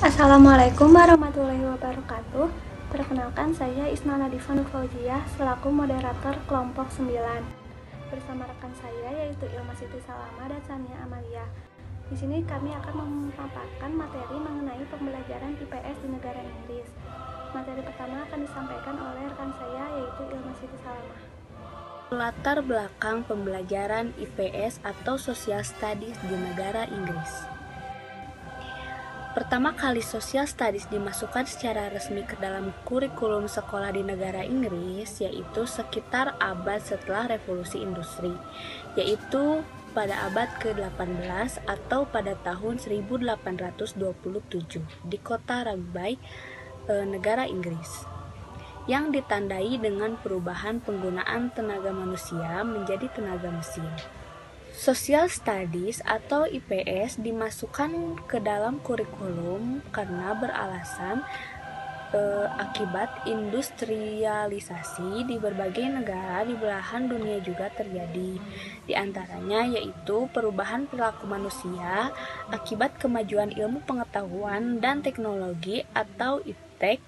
Assalamualaikum warahmatullahi wabarakatuh. Perkenalkan, saya Isna Nadifa Nur Fauziah selaku moderator kelompok 9 bersama rekan saya yaitu Ilma Siti Salama dan Sania Amalia. Di sini kami akan memaparkan materi mengenai pembelajaran IPS di negara Inggris. Materi pertama akan disampaikan oleh rekan saya yaitu Ilma Siti Salama. Latar belakang pembelajaran IPS atau Social Studies di negara Inggris. Pertama kali Social Studies dimasukkan secara resmi ke dalam kurikulum sekolah di negara Inggris yaitu sekitar abad setelah Revolusi Industri, yaitu pada abad ke-18 atau pada tahun 1827 di kota Rugby, negara Inggris, yang ditandai dengan perubahan penggunaan tenaga manusia menjadi tenaga mesin. Social Studies atau IPS dimasukkan ke dalam kurikulum karena beralasan akibat industrialisasi di berbagai negara di belahan dunia juga terjadi. Di antaranya yaitu perubahan perilaku manusia akibat kemajuan ilmu pengetahuan dan teknologi atau iptek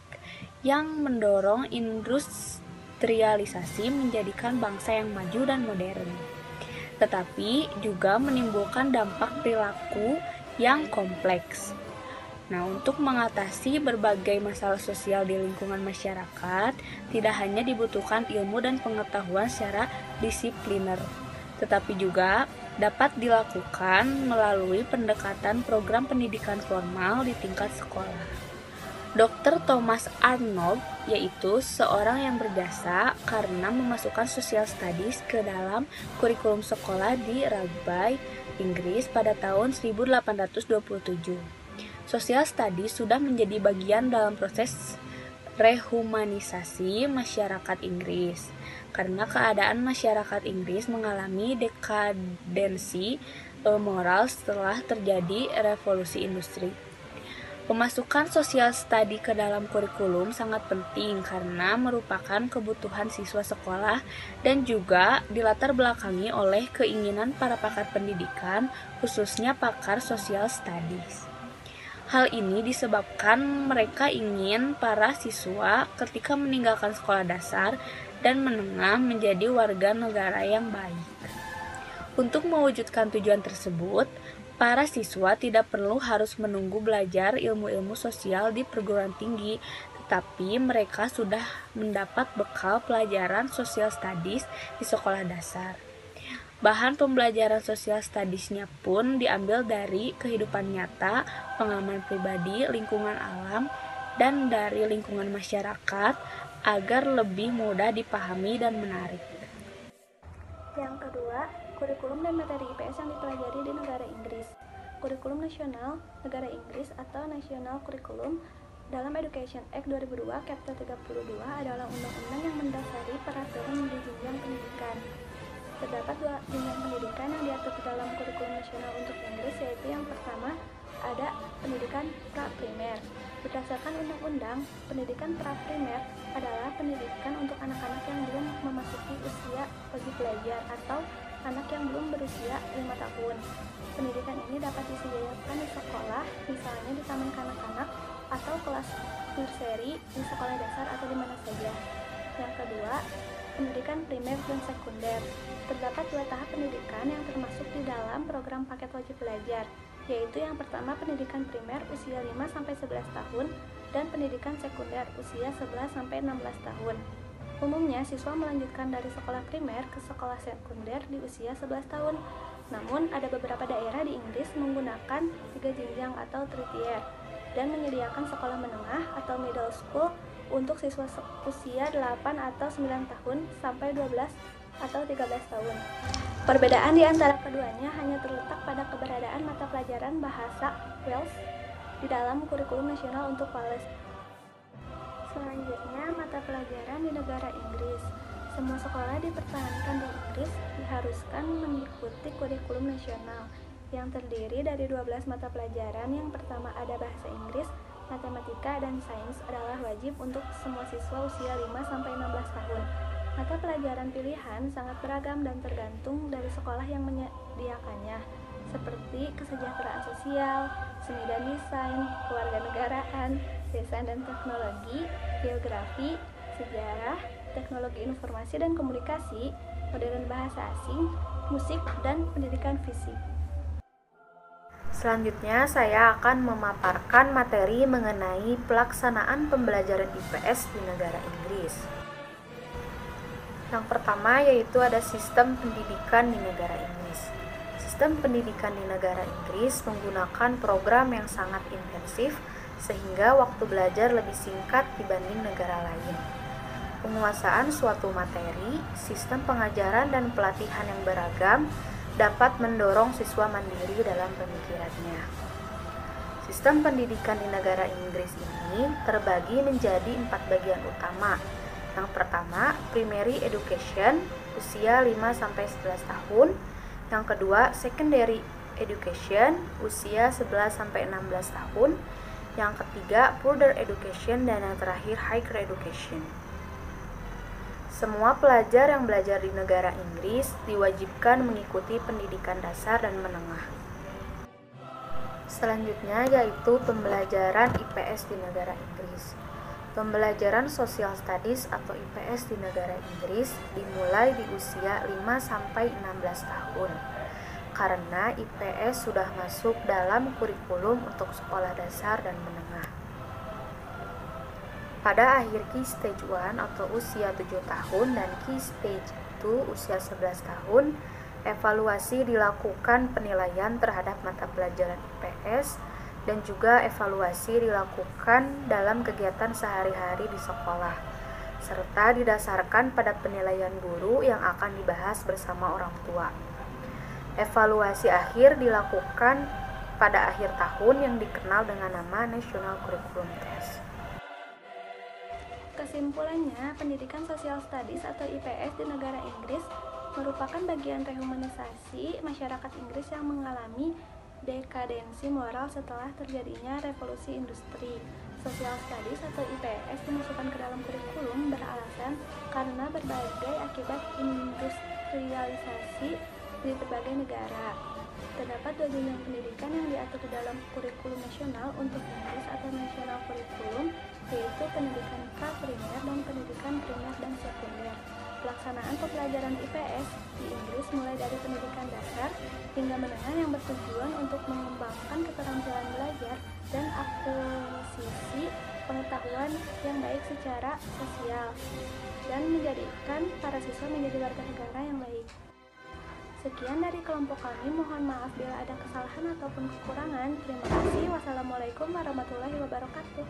yang mendorong industrialisasi menjadikan bangsa yang maju dan modern, tetapi juga menimbulkan dampak perilaku yang kompleks. Nah, untuk mengatasi berbagai masalah sosial di lingkungan masyarakat, tidak hanya dibutuhkan ilmu dan pengetahuan secara disipliner, tetapi juga dapat dilakukan melalui pendekatan program pendidikan formal di tingkat sekolah. Dr. Thomas Arnold yaitu seorang yang berjasa karena memasukkan Social Studies ke dalam kurikulum sekolah di Rugby, Inggris pada tahun 1827. Social Studies sudah menjadi bagian dalam proses rehumanisasi masyarakat Inggris karena keadaan masyarakat Inggris mengalami dekadensi moral setelah terjadi revolusi industri. Pemasukan Social Study ke dalam kurikulum sangat penting karena merupakan kebutuhan siswa sekolah dan juga dilatar belakangi oleh keinginan para pakar pendidikan, khususnya pakar Social Studies. Hal ini disebabkan mereka ingin para siswa ketika meninggalkan sekolah dasar dan menengah menjadi warga negara yang baik. Untuk mewujudkan tujuan tersebut, para siswa tidak perlu harus menunggu belajar ilmu-ilmu sosial di perguruan tinggi, tetapi mereka sudah mendapat bekal pelajaran Social Studies di sekolah dasar. Bahan pembelajaran Social Studies-nya pun diambil dari kehidupan nyata, pengalaman pribadi, lingkungan alam, dan dari lingkungan masyarakat agar lebih mudah dipahami dan menarik. Yang kedua, kurikulum dan materi IPS yang dipelajari di negara Inggris. Kurikulum nasional negara Inggris atau National Curriculum dalam Education Act 2002 Chapter 32 adalah undang-undang yang mendasari peraturan di jenjang pendidikan. Terdapat dua jenjang pendidikan yang diatur di dalam kurikulum nasional untuk Inggris, yaitu yang pertama ada pendidikan pra-primer. Berdasarkan undang-undang, pendidikan pra-primer adalah pendidikan untuk anak-anak yang belum memasuki usia wajib belajar atau anak yang belum berusia 5 tahun. Pendidikan ini dapat disediakan di sekolah, misalnya di taman kanak-kanak atau kelas nursery di sekolah dasar atau di mana saja. Yang kedua, pendidikan primer dan sekunder. Terdapat dua tahap pendidikan yang termasuk di dalam program paket wajib belajar, yaitu yang pertama pendidikan primer usia 5-11 tahun dan pendidikan sekunder usia 11-16 tahun. Umumnya, siswa melanjutkan dari sekolah primer ke sekolah sekunder di usia 11 tahun. Namun, ada beberapa daerah di Inggris menggunakan 3 jenjang atau three-tier dan menyediakan sekolah menengah atau middle school untuk siswa usia 8 atau 9 tahun sampai 12 atau 13 tahun. Perbedaan di antara keduanya hanya terletak pada keberadaan mata pelajaran bahasa Wales di dalam kurikulum nasional untuk Wales. Selanjutnya, mata pelajaran di negara Inggris. Semua sekolah dipertahankan di Inggris diharuskan mengikuti kurikulum nasional yang terdiri dari 12 mata pelajaran. Yang pertama ada bahasa Inggris, matematika, dan sains adalah wajib untuk semua siswa usia 5-16 tahun. Mata pelajaran pilihan sangat beragam dan tergantung dari sekolah yang menyediakannya. seperti kesejahteraan sosial, seni dan desain, kewarganegaraan, desain dan teknologi, geografi, sejarah, teknologi informasi dan komunikasi, modern bahasa asing, musik, dan pendidikan fisik. Selanjutnya, saya akan memaparkan materi mengenai pelaksanaan pembelajaran IPS di negara Inggris. Yang pertama yaitu ada sistem pendidikan di negara Inggris. Sistem pendidikan di negara Inggris menggunakan program yang sangat intensif sehingga waktu belajar lebih singkat dibanding negara lain. Penguasaan suatu materi, sistem pengajaran dan pelatihan yang beragam dapat mendorong siswa mandiri dalam pemikirannya. Sistem pendidikan di negara Inggris ini terbagi menjadi 4 bagian utama. Yang pertama, primary education, usia 5-11 tahun. Yang kedua, secondary education, usia 11-16 tahun. Yang ketiga, further education, dan yang terakhir, higher education. Semua pelajar yang belajar di negara Inggris diwajibkan mengikuti pendidikan dasar dan menengah. Selanjutnya yaitu pembelajaran IPS di negara Inggris. Pembelajaran Social Studies atau IPS di negara Inggris dimulai di usia 5-16 tahun. Karena IPS sudah masuk dalam kurikulum untuk sekolah dasar dan menengah. Pada akhir Key Stage 1 atau usia 7 tahun dan Key Stage 2 usia 11 tahun, evaluasi dilakukan penilaian terhadap mata pelajaran IPS dan juga evaluasi dilakukan dalam kegiatan sehari-hari di sekolah, serta didasarkan pada penilaian guru yang akan dibahas bersama orang tua. Evaluasi akhir dilakukan pada akhir tahun yang dikenal dengan nama National Curriculum Test. Kesimpulannya, pendidikan Social Studies atau IPS di negara Inggris merupakan bagian rehumanisasi masyarakat Inggris yang mengalami dekadensi moral setelah terjadinya revolusi industri. Social Studies atau IPS dimasukkan ke dalam kurikulum beralasan karena berbagai akibat industrialisasi di berbagai negara. Terdapat 2 jenjang pendidikan yang diatur di dalam kurikulum nasional untuk Inggris atau National Curriculum, yaitu pendidikan pra-primer dan pendidikan primer dan sekunder. Pelaksanaan pembelajaran IPS di Inggris mulai dari pendidikan dasar hingga menengah yang bertujuan untuk mengembangkan keterampilan belajar dan akuisisi pengetahuan yang baik secara sosial dan menjadikan para siswa menjadi warga negara yang baik. Sekian dari kelompok kami, mohon maaf bila ada kesalahan ataupun kekurangan. Terima kasih. Wassalamualaikum warahmatullahi wabarakatuh.